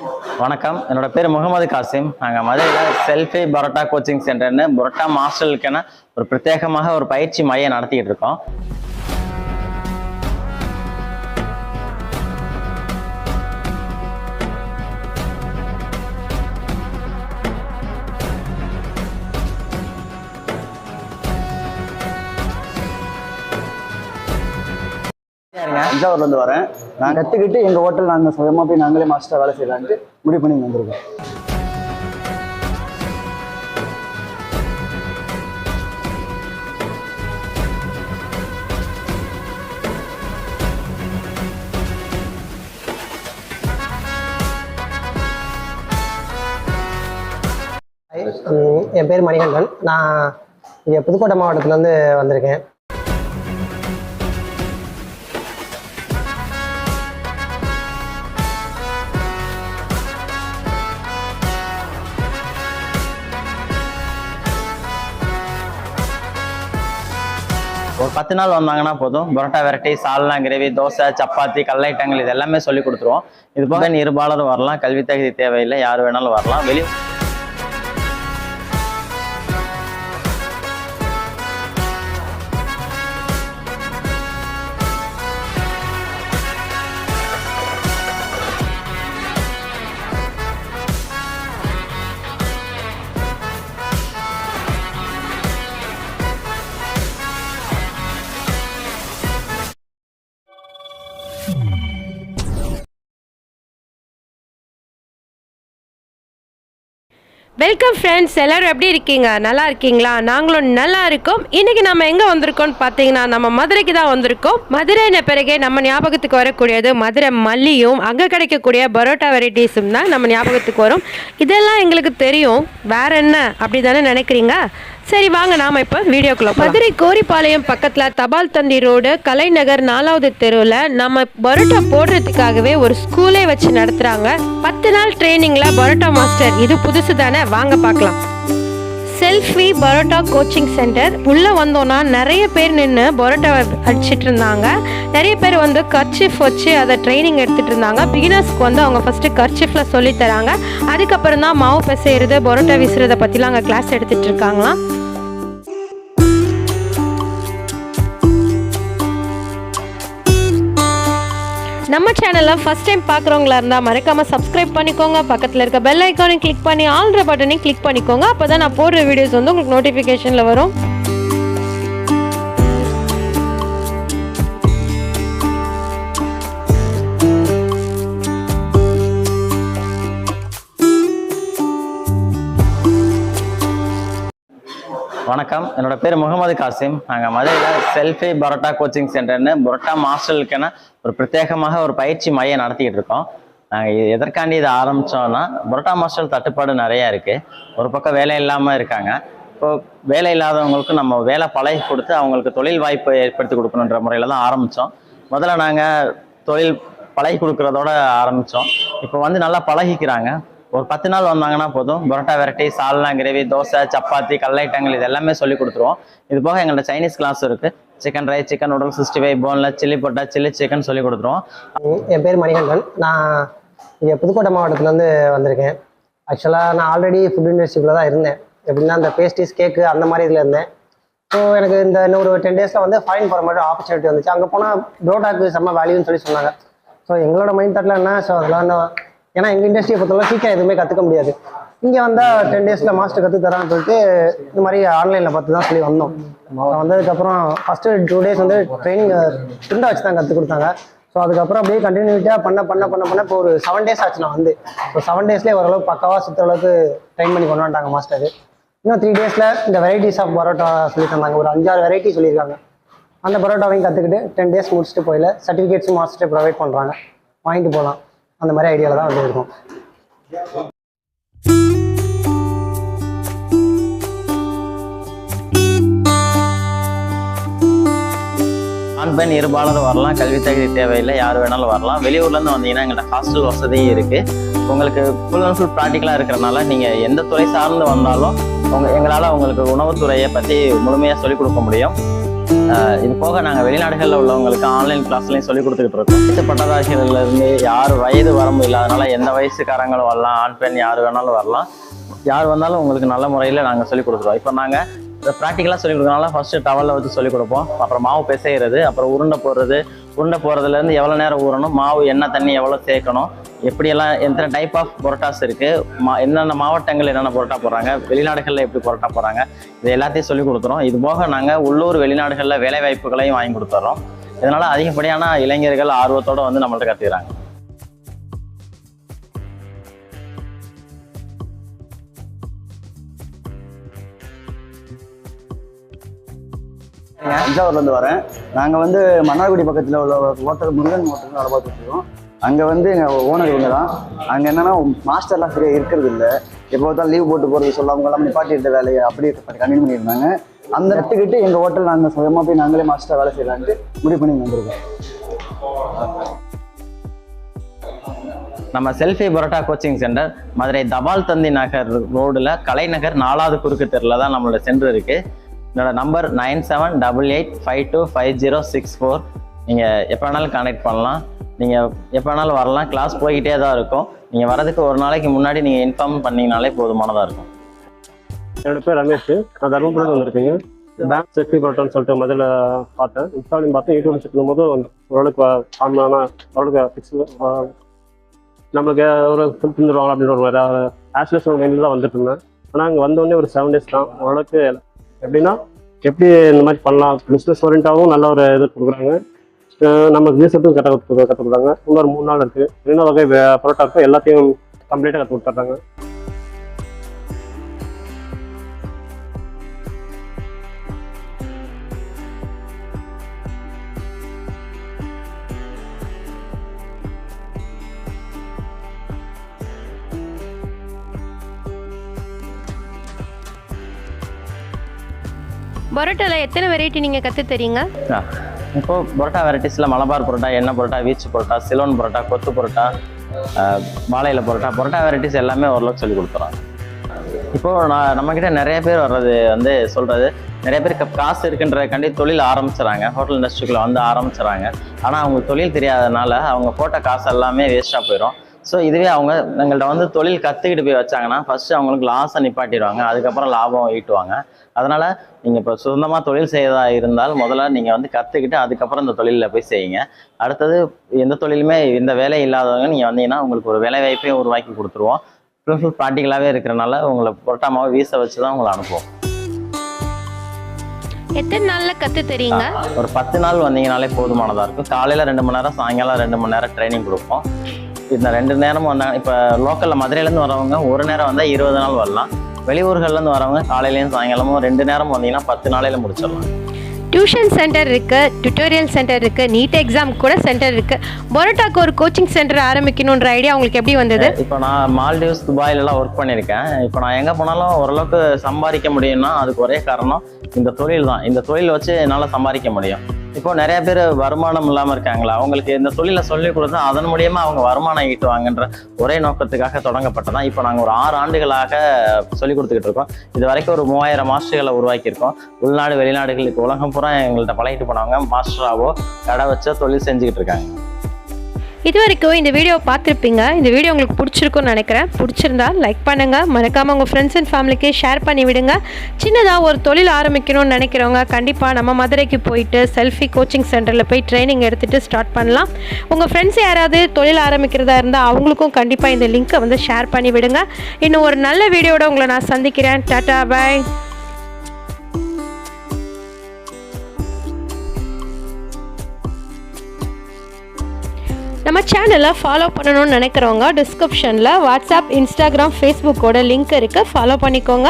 வணக்கம், என்னோட பேர் முகமது காசிம். நாங்கள் மதுரையில் செல்ஃபி பரோட்டா கோச்சிங் சென்டர்னு பரோட்டா மாஸ்டர்களுக்கான ஒரு பிரத்யேகமாக ஒரு பயிற்சி மையம் நடத்திக்கிட்டு இருக்கோம். தஞ்சாவூர்லேருந்து வரேன். நான் கற்றுக்கிட்டு எங்கள் ஹோட்டல் நாங்கள் சுயமாக போய் நாங்களே மாஸ்டர் வேலை செய்யலான்ட்டு முடிவு பண்ணி வந்திருக்கோம். என் பேர் மணிகண்டன். நான் இங்கே புதுக்கோட்டை மாவட்டத்துலேருந்து வந்திருக்கேன். ஒரு 10 நாள் வந்தாங்கன்னா போதும். பரோட்டா வெரைட்டி, சால்னா, கிரேவி, தோசை, சப்பாத்தி, கல்லைட்டங்கள் இது எல்லாமே சொல்லி கொடுத்துருவோம். இது போக இருபாலரும் வரலாம், கல்வி தகுதி தேவையில்லை, யார் வேணாலும் வரலாம். வெல்கம் ஃப்ரெண்ட்ஸ், எல்லோரும் எப்படி இருக்கீங்க? நல்லா இருக்கீங்களா? நாங்களும் நல்லா இருக்கோம். இன்றைக்கி நம்ம எங்கே வந்திருக்கோம்னு பார்த்தீங்கன்னா, நம்ம மதுரைக்கு தான் வந்திருக்கோம். மதுரைன பிறகு நம்ம ஞாபகத்துக்கு வரக்கூடியது மதுரை மல்லியும் அங்கே கிடைக்கக்கூடிய பரோட்டா வெரைட்டிஸும் தான் நம்ம ஞாபகத்துக்கு வரும். இதெல்லாம் எங்களுக்கு தெரியும், வேற என்ன அப்படி தானே நினைக்கிறீங்க? சரி வாங்க நாம இப்போ வீடியோக்குள்ள. மதுரை கோரிப்பாளையம் பக்கத்தில் தபால் தந்தி ரோடு, கலைநகர் 4வது தெருவில் நம்ம பரோட்டா போடுறதுக்காகவே ஒரு ஸ்கூலே வச்சு நடத்துகிறாங்க. 10 நாள் ட்ரைனிங்கில் பரோட்டா மாஸ்டர். இது புதுசு தானே, வாங்க பார்க்கலாம். Selfie parotta coaching centre. உள்ளே வந்தோன்னா நிறைய பேர் நின்று பரோட்டா அடிச்சிட்டு இருந்தாங்க. நிறைய பேர் வந்து கர்ச்சிஃப் வச்சு அதை ட்ரைனிங் எடுத்துகிட்டு இருந்தாங்க. பிகினர்ஸ்க்கு வந்து அவங்க ஃபஸ்ட்டு கர்ச்சிஃபில் சொல்லித்தராங்க. அதுக்கப்புறம் தான் மாவு பிசைறது, பரோட்டா வீசுறதை பற்றிலாம் அங்கே கிளாஸ் எடுத்துகிட்டு இருக்காங்களாம். நம்ம சேனலில் ஃபஸ்ட் டைம் பார்க்குறவங்களா இருந்தால் மறக்காமல் சப்ஸ்கிரைப் பண்ணிக்கோங்க. பக்கத்தில் இருக்க பெல் ஐக்கானையும் கிளிக் பண்ணி ஆல்ற பட்டனையும் கிளிக் பண்ணிக்கோங்க. அப்போ தான் நான் போடுற வீடியோஸ் வந்து உங்களுக்கு நோட்டிஃபிகேஷனில் வரும். வணக்கம், என்னோட பேர் முகமது காசிம். நாங்கள் மதுரையில் செல்ஃபி பரோட்டா கோச்சிங் சென்டர்னு பரோட்டா மாஸ்டர்களுக்கான ஒரு பிரத்யேகமாக ஒரு பயிற்சி மையம் நடத்திக்கிட்டு இருக்கோம். நாங்கள் எதற்காண்டி இதை ஆரம்பித்தோன்னா, பரோட்டா மாஸ்டர் தட்டுப்பாடு நிறையா இருக்குது. ஒரு பக்கம் வேலை இல்லாமல் இருக்காங்க. இப்போது வேலை இல்லாதவங்களுக்கு நம்ம வேலை பழகி கொடுத்து அவங்களுக்கு தொழில் வாய்ப்பு ஏற்படுத்தி கொடுக்கணுன்ற முறையில் தான் ஆரம்பித்தோம். முதல்ல நாங்கள் தொழில் பழகி கொடுக்குறதோட ஆரம்பித்தோம். இப்போ வந்து நல்லா பழகிக்கிறாங்க. ஒரு 10 நாள் வந்தாங்கன்னா போதும். பரோட்டா வெரைட்டி, சால்னா, கிரேவி, தோசை, சப்பாத்தி, கல்லைட்டங்கள் இது எல்லாமே சொல்லி கொடுத்துருவோம். இது போக எங்கள்கிட்ட சைனீஸ் கிளாஸ் இருக்குது. Chicken rice, chicken noodles, 65, boneless, chilli போட்டா, சில்லி சிக்கன் சொல்லி கொடுத்துருவோம். என் பேர் மணிகண்டன். நான் இங்கே புதுக்கோட்டை மாவட்டத்துலேருந்து வந்திருக்கேன். ஆக்சுவலாக நான் ஆல்ரெடி ஃபுட் இண்டஸ்ட்ரிக்குள்ளே தான் இருந்தேன். எப்படின்னா இந்த பேஸ்ட்ரீஸ், கேக்கு அந்த மாதிரி இதில் இருந்தேன். ஸோ எனக்கு இந்த இன்னொரு 10 டேஸில் வந்து ஃபாரின் போகிற மாதிரி ஆப்பர்ச்சுனிட்டி வந்துச்சு. அங்கே போனால் பரோட்டாக்கு செம்ம வேல்யூன்னு சொல்லி சொன்னாங்க. ஸோ எங்களோட மைண்ட் தாட்டில் என்ன, ஸோ அதெல்லாம் ஏன்னா எங்கள் இண்டஸ்ட்ரியை பொறுத்தவரை சீக்கிரம் எதுவுமே கற்றுக்க முடியாது. இங்கே வந்தால் 10 டேஸில் மாஸ்டர் கற்று தரான்னு சொல்லிட்டு இந்த மாதிரி ஆன்லைனில் பார்த்து தான் சொல்லி வந்தோம். வந்ததுக்கப்புறம் ஃபஸ்ட்டு 2 டேஸ் வந்து ட்ரைனிங் துண்டை வச்சு தான் கற்றுக் கொடுத்தாங்க. ஸோ அதுக்கப்புறம் அப்படியே கண்டினியூட்டாக பண்ண இப்போ ஒரு 7 டேஸ் ஆச்சு நான் வந்து. ஸோ 7 டேஸ்லேயே ஓரளவுக்கு பக்காவாக சுற்ற அளவுக்கு ட்ரெயின் பண்ணி கொண்டு வந்துட்டாங்க மாஸ்டர். இன்னும் 3 டேஸில் இந்த வெரைட்டிஸ் ஆஃப் பரோட்டா சொல்லி தந்தாங்க. ஒரு 5-6 வெரைட்டி சொல்லியிருக்காங்க. அந்த பரோட்டாவையும் கற்றுக்கிட்டு 10 டேஸ் முடிச்சுட்டு போயில சர்டிஃபிகேட்ஸும் மாஸ்டர் ப்ரொவைட் பண்ணுறாங்க, வாங்கிட்டு போகலாம். அந்த மாதிரி ஐடியாவில் தான் வந்து இருக்கும். ஆண் பெண் இருபாலரும் வரலாம், கல்வி தகுதி தேவையில்லை, யார் வேணாலும் வரலாம். வெளியூர்லேருந்து வந்தீங்கன்னா எங்கள்கிட்ட ஹாஸ்டல் வசதியும் இருக்குது. உங்களுக்கு ஃபுல் அண்ட் ஃபுல் ப்ராக்டிக்கலாக இருக்கிறனால நீங்கள் எந்த துறை சார்ந்து வந்தாலும் எங்களால் உங்களுக்கு உணவுத்துறையை பற்றி முழுமையாக சொல்லிக் கொடுக்க முடியும். இது போக நாங்கள் வெளிநாடுகளில் உள்ளவங்களுக்கு ஆன்லைன் கிளாஸ்லையும் சொல்லி கொடுத்துக்கிட்டு இருக்கோம். வயசு பட்டதாரிகளிலிருந்து யார் வயது வரம்பு இல்லாதனால எந்த வயசுக்காரங்களும் வரலாம், ஆண் பெண் யார் வேணாலும் வரலாம். யார் வந்தாலும் உங்களுக்கு நல்ல முறையில் நாங்கள் சொல்லிக் கொடுத்துருவோம். இப்போ நாங்கள் ப்ராக்டிக்கலாக சொல்லிக் கொடுக்கறனால ஃபஸ்ட்டு டவலில் வச்சு சொல்லிக் கொடுப்போம். அப்புறம் மாவு பிசைகிறது, அப்புறம் உருண்டை போடுறதுலேருந்து எவ்வளோ நேரம் ஊறணும், மாவு என்ன தண்ணி எவ்வளோ சேர்க்கணும், எப்படியெல்லாம் எத்தனை டைப் ஆஃப் பரோட்டாஸ் இருக்குது, என்னென்ன மாவட்டங்கள் என்னென்ன பரோட்டா போடுறாங்க, வெளிநாடுகளில் எப்படி பரோட்டா போடுறாங்க, இது எல்லாத்தையும் சொல்லிக் கொடுத்துறோம். இது போக நாங்கள் உள்ளூர் வெளிநாடுகளில் வேலை வாய்ப்புகளையும் வாங்கி கொடுத்துட்றோம். இதனால் அதிகப்படியான இளைஞர்கள் ஆர்வத்தோடு வந்து நம்மள்ட்ட கற்றுக்கிறாங்க. தஞ்சாவூர்லேருந்து வரேன். நாங்கள் வந்து மன்னார்குடி பக்கத்தில் உள்ள ஹோட்டல் முருகன் ஹோட்டல் வேலை பார்த்துருக்கோம். அங்கே வந்து எங்கள் ஓனர் இவங்க தான். அங்கே என்னென்னா மாஸ்டர்லாம் சரியாக இருக்கிறது இல்லை. எப்போ பார்த்தாலும் லீவ் போட்டு போகிறது சொல்ல அவங்களாம் நிப்பாட்டிட்ட வேலையை அப்படியே கண்டினியூ பண்ணியிருந்தாங்க. அந்த இடத்துக்கிட்டு எங்கள் ஹோட்டல் நாங்கள் சுயமாக போய் நாங்களே மாஸ்டர் வேலை செய்யலான்ட்டு முடிவு பண்ணி வந்திருக்கோம். நம்ம selfie parotta coaching centre Madurai தபால் தந்தி நகர் ரோடில் கலைநகர் 4வது குறுக்கு தெருவில் தான் நம்மளோட சென்டர் இருக்குது. என்னோட நம்பர் 9788525064. நீங்கள் எப்போ வேணாலும் கான்டாக்ட் பண்ணலாம். நீங்கள் எப்போ வேணாலும் வரலாம். கிளாஸ் போய்கிட்டே தான் இருக்கும். நீங்கள் வரதுக்கு ஒரு நாளைக்கு முன்னாடி நீங்கள் இன்ஃபார்ம் பண்ணிங்கனாலே போதுமானதாக இருக்கும். என்னோட பேர் ரமேஷ். நான் தர்மபுரம் வந்திருக்கேங்க. பேங்க் செல்ஃபி பரோட்டான்னு சொல்லிட்டு முதல்ல பார்த்தேன். இன்ஸ்டாலையும் பார்த்தேன். யூடியூப் செக் பண்ணும்போது ஓரளவுக்கு ஆன்லைனாக ஓரளவுக்கு ஃபிக்ஸ் நம்மளுக்கு ஒரு ஃபுல் தந்துடுவாங்க அப்படின்ற ஒரு ஆஷ்லெஸ் ஒரு மைண்டில் தான் வந்துட்டு இருந்தேன். ஆனால் அங்கே வந்தோடனே ஒரு 7 days தான். ஓரளவுக்கு எப்படின்னா எப்படி இந்த மாதிரி பண்ணலாம், பிஸ்னஸ் ஓரியண்டாகவும் நல்ல ஒரு இது கொடுக்குறாங்க. நம்ம ரீசெப்டும் கற்றுக் கொடுக்குறாங்க. இன்னொரு 3 நாள் இருக்குது. என்ன வகை பரோட்டா இருக்கோ எல்லாத்தையும் கம்ப்ளீட்டாக கற்றுக் கொடுத்துட்றாங்க. பரோட்டாவில் எத்தனை வெரைட்டி நீங்கள் கற்று தரீங்க? இப்போது பரோட்டா வெரைட்டிஸில் மலபார் பரோட்டா, எண்ணெய் பரோட்டா, வீச்சு பரோட்டா, சிலோன் பரோட்டா, கொத்து பரோட்டா, வாழையில பரோட்டா வெரைட்டிஸ் எல்லாமே ஓரளவுக்கு சொல்லி கொடுத்துறோம். இப்போது நம்மக்கிட்ட நிறைய பேர் வர்றது வந்து சொல்கிறது, நிறைய பேர் காசு இருக்குன்றதுக்காண்டி தொழில் ஆரம்பிச்சுறாங்க, ஹோட்டல் இண்டஸ்ட்ரிக்குள்ளே வந்து ஆரம்பிச்சுறாங்க. ஆனால் அவங்களுக்கு தொழில் தெரியாதனால அவங்க போட்ட காசு எல்லாமே வேஸ்ட்டாக போயிடும். ஸோ இதுவே அவங்க எங்கள்கிட்ட வந்து தொழில் கற்றுக்கிட்டு போய் வச்சாங்கன்னா ஃபஸ்ட்டு அவங்களுக்கு லாஸை நிப்பாட்டிடுவாங்க, அதுக்கப்புறம் லாபம் ஈட்டுவாங்க. அதனால் நீங்கள் இப்போ சொந்தமாக தொழில் செய்யறதா இருந்தால் முதல்ல நீங்கள் வந்து கற்றுக்கிட்டு அதுக்கப்புறம் இந்த தொழிலில் போய் செய்யுங்க. அடுத்தது எந்த தொழிலுமே இந்த வேலை இல்லாதவங்க நீங்கள் வந்தீங்கன்னா உங்களுக்கு ஒரு வேலை வாய்ப்பையும் உருவாக்கி கொடுத்துருவோம். ஃபுல் ப்ராக்டிக்கலாகவே இருக்கிறனால உங்களை பரோட்டா மாவு வீச வச்சு தான் உங்களை அனுப்புவோம். எத்தனை நாளில் கற்று தரீங்க? ஒரு 10 நாள் வந்தீங்கனாலே போதுமானதாக இருக்கும். காலையில் 2 மணி நேரம், சாயங்காலம் 2 மணி நேரம் ட்ரைனிங் கொடுப்போம். இந்த 2 நேரமும் வந்தாங்க. இப்போ லோக்கலில் மதுரையிலேருந்து வரவங்க ஒரு நேரம் வந்தால் 20 நாள் வரலாம். வெளியூர்கள்லேருந்து வரவங்க காலையிலையும் சாயங்காலமும் 2 நேரம் வந்தீங்கன்னா 10 நாளையில் முடிச்சிடலாம். டியூஷன் சென்டர் இருக்குது, டியூட்டோரியல் சென்டர் இருக்குது, நீட் எக்ஸாம் கூட சென்டர் இருக்குது. பரோட்டாக்கு ஒரு கோச்சிங் சென்டர் ஆரம்பிக்கணுன்ற ஐடியா உங்களுக்கு எப்படி வந்தது? இப்போ நான் மால்டீவ்ஸ், துபாயிலெலாம் ஒர்க் பண்ணியிருக்கேன். இப்போ நான் எங்கே போனாலும் ஓரளவுக்கு சம்பாதிக்க முடியும்னா அதுக்கு ஒரே காரணம் இந்த தொழில் தான். இந்த தொழில் வச்சு என்னால் சம்பாதிக்க முடியும். இப்போ நிறைய பேர் வருமானம் இல்லாமல் இருக்காங்களா, அவங்களுக்கு இந்த தொழிலை சொல்லிக் கொடுத்தா அதன் மூலியமாக அவங்க வருமானம் ஈட்டுவாங்கன்ற ஒரே நோக்கத்துக்காக தொடங்கப்பட்டதான். இப்போ நாங்கள் ஒரு 6 ஆண்டுகளாக சொல்லிக் கொடுத்துக்கிட்டு இருக்கோம். இது வரைக்கும் ஒரு 3000 மாஸ்டர்களை உருவாக்கியிருக்கோம். உள்நாடு வெளிநாடுகளுக்கு உலகம் பூரா எங்கள்கிட்ட பழகிட்டு போனவங்க மாஸ்டராகவோ கடை வச்சோ தொழில் செஞ்சுக்கிட்டு இருக்காங்க. இது வரைக்கும் இந்த வீடியோ பார்த்துருப்பீங்க. இந்த வீடியோ உங்களுக்கு பிடிச்சிருக்குன்னு நினைக்கிறேன். பிடிச்சிருந்தா லைக் பண்ணுங்கள், மறக்காமல் உங்கள் ஃப்ரெண்ட்ஸ் அண்ட் ஃபேமிலிக்கு ஷேர் பண்ணி விடுங்க. சின்னதாக ஒரு தொழில் ஆரம்பிக்கணும்னு நினைக்கிறவங்க கண்டிப்பாக நம்ம மதுரைக்கு போயிட்டு செல்ஃபி கோச்சிங் சென்டரில் போய் ட்ரைனிங் எடுத்துகிட்டு ஸ்டார்ட் பண்ணலாம். உங்கள் ஃப்ரெண்ட்ஸ் யாராவது தொழில் ஆரம்பிக்கிறதா இருந்தால் அவங்களுக்கும் கண்டிப்பாக இந்த லிங்க்கை வந்து ஷேர் பண்ணி விடுங்க. இன்னும் ஒரு நல்ல வீடியோட உங்களை நான் சந்திக்கிறேன். டாடா, பாய். நம்ம சேனலை ஃபாலோ பண்ணணும்னு நினைக்கிறவங்க டிஸ்கிரிப்ஷனில் வாட்ஸ்அப், இன்ஸ்டாகிராம், ஃபேஸ்புக்கோட லிங்க் இருக்குது. ஃபாலோ பண்ணிக்கோங்க.